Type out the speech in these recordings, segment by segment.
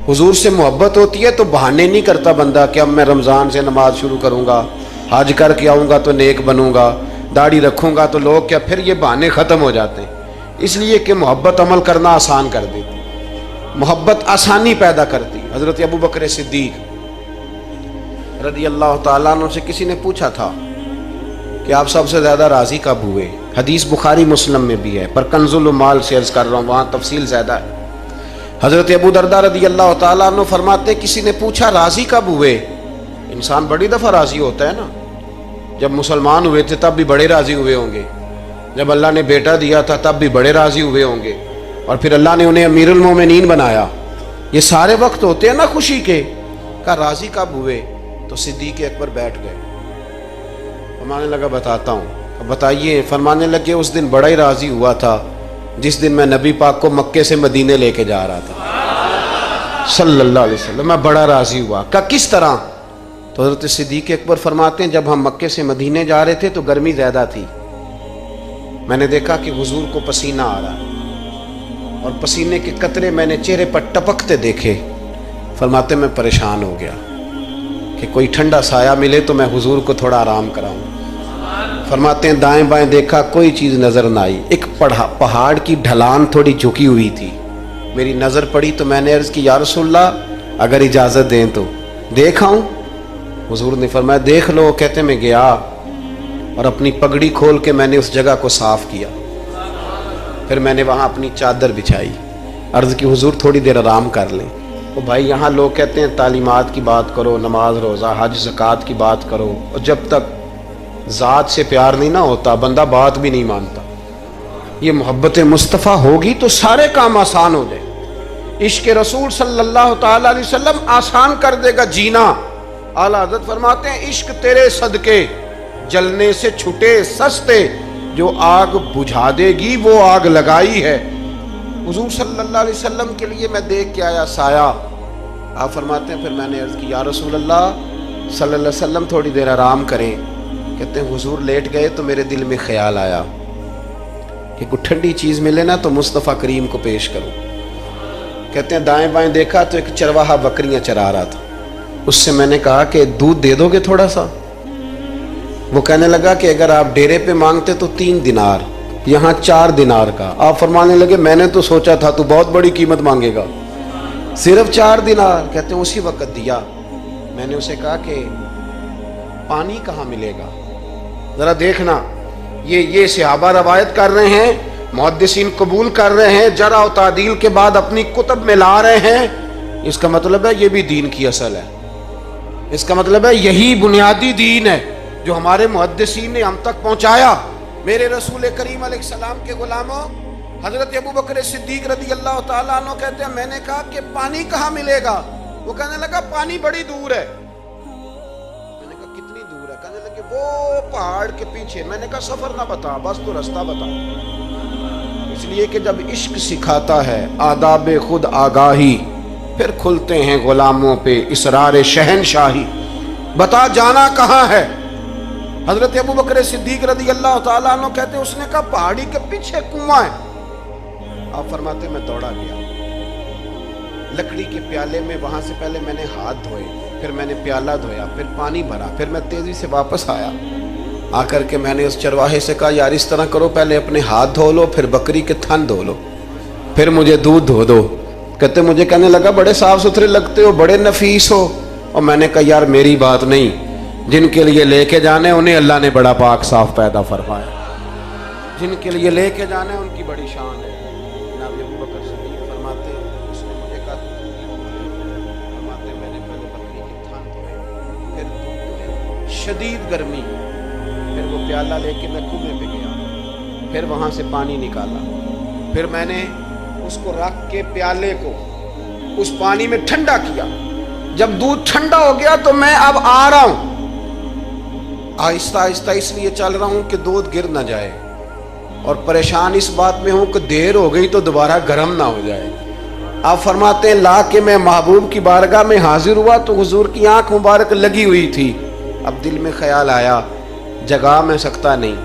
हुजूर से मोहब्बत होती है तो बहाने नहीं करता बंदा कि अब मैं रमज़ान से नमाज शुरू करूँगा, हज करके आऊँगा तो नेक बनूँगा, दाढ़ी रखूँगा तो लोग क्या, फिर ये बहाने ख़त्म हो जाते हैं। इसलिए कि मोहब्बत अमल करना आसान कर देती, मोहब्बत आसानी पैदा करती। हज़रत अबू बकर सिद्दीक़ रज़ी अल्लाह ताला अन्हु से किसी ने पूछा था कि आप सबसे ज़्यादा राज़ी कब हुए। हदीस बुखारी मुस्लिम में भी है, पर कंजुल माल से अर्ज़ कर रहा हूँ, वहाँ तफसील ज़्यादा है। हज़रत अबू दरदा रज़ी अल्लाह ताला अन्हु फरमाते, किसी ने पूछा राज़ी कब हुए। इंसान बड़ी दफ़ा राज़ी होता है ना, जब मुसलमान हुए थे तब भी बड़े राज़ी हुए होंगे, जब अल्लाह ने बेटा दिया था तब भी बड़े राज़ी हुए होंगे, और फिर अल्लाह ने उन्हें अमीरुल मोमिनीन बनाया। ये सारे वक्त होते हैं ना खुशी के। कहा राज़ी कब हुए, तो सिद्दीक़ अकबर बैठ गए, फरमाने लगा बताता हूँ। बताइए। फरमाने लगे उस दिन बड़ा ही राज़ी हुआ था जिस दिन मैं नबी पाक को मक्के से मदीने लेके जा रहा था सल्लल्लाहु अलैहि वसल्लम, मैं बड़ा राज़ी हुआ। का किस तरह, तो हज़रत सिद्दीक़ अकबर फरमाते हैं जब हम मक्के से मदीने जा रहे थे तो गर्मी ज़्यादा थी, मैंने देखा कि हुजूर को पसीना आ रहा है और पसीने के कतरे मैंने चेहरे पर टपकते देखे। फरमाते मैं परेशान हो गया कि कोई ठंडा साया मिले तो मैं हुजूर को थोड़ा आराम कराऊं। फरमाते हैं दाएं बाएं देखा, कोई चीज़ नज़र ना आई। एक पहाड़ की ढलान थोड़ी झुकी हुई थी, मेरी नज़र पड़ी तो मैंने अर्ज़ की या रसूलल्लाह अगर इजाज़त दें तो देख आऊं। हुजूर ने फरमाया देख लो। कहते मैं गया और अपनी पगड़ी खोल के मैंने उस जगह को साफ़ किया, फिर मैंने वहाँ अपनी चादर बिछाई, अर्ज़ की हुजूर थोड़ी देर आराम कर लें। तो भाई यहाँ लोग कहते हैं तालीमात की बात करो, नमाज रोज़ा हज ज़कात की बात करो, और जब तक ज़ात से प्यार नहीं ना होता बंदा बात भी नहीं मानता। ये मोहब्बत मुस्तफ़ा होगी तो सारे काम आसान हो जाए। इश्क़ रसूल सल्लल्लाहु ताला अलैहि वसल्लम आसान कर देगा जीना। आला हज़रत फरमाते हैं इश्क तेरे सदके जलने से छुटे सस्ते, जो आग बुझा देगी वो आग लगाई है। हुजूर सल्लल्लाहु अलैहि वसल्लम के लिए मैं देख के आया साया। आप फरमाते हैं फिर मैंने अर्ज़ की या रसूल अल्लाह सल्लल्लाहु अलैहि वसल्लम थोड़ी देर आराम करें। कहते हैं हुजूर लेट गए तो मेरे दिल में ख्याल आया कि कुछ ठंडी चीज़ मिले ना तो मुस्तफ़ा करीम को पेश करूं। कहते हैं दाएं बाएं देखा तो एक चरवाहा बकरियां चरा रहा था, उससे मैंने कहा कि दूध दे दोगे थोड़ा सा। वो कहने लगा कि अगर आप डेरे पे मांगते तो 3 दिनार, यहाँ 4 दिनार का। आप फरमाने लगे मैंने तो सोचा था तू बहुत बड़ी कीमत मांगेगा, सिर्फ 4 दिनार। कहते हैं उसी वक्त दिया। मैंने उसे कहा कि पानी कहाँ मिलेगा, ज़रा देखना। ये सहाबा रवायत कर रहे हैं, मुहद्दिसीन कबूल कर रहे हैं, जरा और तादील के बाद अपनी कुतब में ला रहे हैं। इसका मतलब है ये भी दीन की असल है, इसका मतलब है यही बुनियादी दीन है जो हमारे मुहद्दिसीन ने हम तक पहुँचाया। मेरे रसूल करीम अलैहिस्सलाम के गुलामों हज़रत अबू बकर सिद्दीक़ रज़ी अल्लाह ताला अन्हु कहते हैं मैंने कहा कि पानी कहाँ मिलेगा। वो कहने लगा पानी बड़ी दूर है। मैंने कहा कितनी दूर है। कहने लगे वो पहाड़ के पीछे। मैंने कहा सफ़र ना बता, बस तो रास्ता बता। इसलिए कि जब इश्क सिखाता है आदाब खुद आगाही, फिर खुलते हैं गुलामों पे इसरार शहनशाही। बता जाना कहाँ है। हज़रत अबू बकर सिद्दीक़ रज़ी अल्लाह ताला अन्हु कहते हैं उसने कहा पहाड़ी के पीछे कुआं है। आप फरमाते मैं दौड़ा गया, लकड़ी के प्याले में वहां से पहले मैंने हाथ धोए, फिर मैंने प्याला धोया, फिर पानी भरा, फिर मैं तेजी से वापस आया। आकर के मैंने उस चरवाहे से कहा यार इस तरह करो, पहले अपने हाथ धो लो, फिर बकरी के थन धो लो, फिर मुझे दूध धो दो। कहते मुझे कहने लगा बड़े साफ सुथरे लगते हो, बड़े नफीस हो। और मैंने कहा यार मेरी बात नहीं, जिनके लिए लेके जाने उन्हें अल्लाह ने बड़ा पाक साफ पैदा फरमाया, जिनके लिए लेके जाने उनकी बड़ी शान है। जनाब अबू बकर सिद्दीक़ फरमाते उसने मुझे कहा फरमाते मैंने पहले बकरी के थान धोए, फिर दूध धोया, शदीद गर्मी, फिर वो प्याला लेके मैं कुएं पे गया, फिर वहां से पानी निकाला, फिर मैंने उसको रख के प्याले को उस पानी में ठंडा किया। जब दूध ठंडा हो गया तो मैं अब आ रहा हूं, आहिस्ता आहिस्ता इसलिए चल रहा हूं कि दूध गिर ना जाए, और परेशान इस बात में हूं कि देर हो गई तो दोबारा गर्म ना हो जाए। आप फरमाते हैं ला के मैं महबूब की बारगाह में हाजिर हुआ तो हुजूर की आंख मुबारक लगी हुई थी। अब दिल में ख्याल आया जगा मैं सकता नहीं,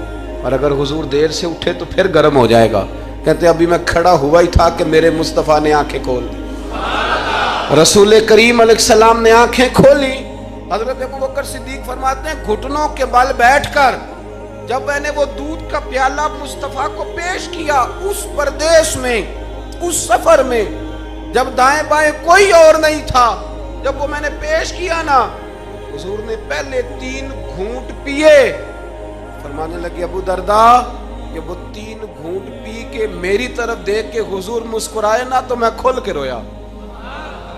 और अगर हुजूर देर से उठे तो फिर गर्म हो जाएगा। कहते अभी मैं खड़ा हुआ ही था कि मेरे मुस्तफ़ा ने आंखें खोल दी। रसूल करीम अलैहिस्सलाम ने आंखें खोली। हजरत अबू बकर सिद्दीक फरमाते हैं घुटनों के बल बैठकर जब मैंने वो दूध का प्याला मुस्तफा को पेश किया, उस परदेश में, उस सफर में, जब दाएं बाएं कोई और नहीं था, जब वो मैंने पेश किया ना, हुजूर ने पहले 3 घूंट पिए। फरमाने लगे अबू दरदा कि वो 3 घूंट पी के मेरी तरफ देख के हुजूर मुस्कुराए ना तो मैं खुल के रोया,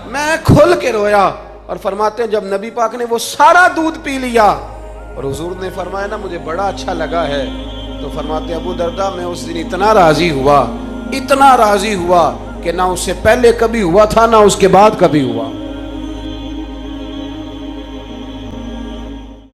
मैं खुल के रोया। और फरमाते हैं जब नबी पाक ने वो सारा दूध पी लिया और हुजूर ने फरमाया ना मुझे बड़ा अच्छा लगा है, तो फरमाते अबू दरदा मैं उस दिन इतना राजी हुआ, इतना राजी हुआ कि ना उससे पहले कभी हुआ था ना उसके बाद कभी हुआ।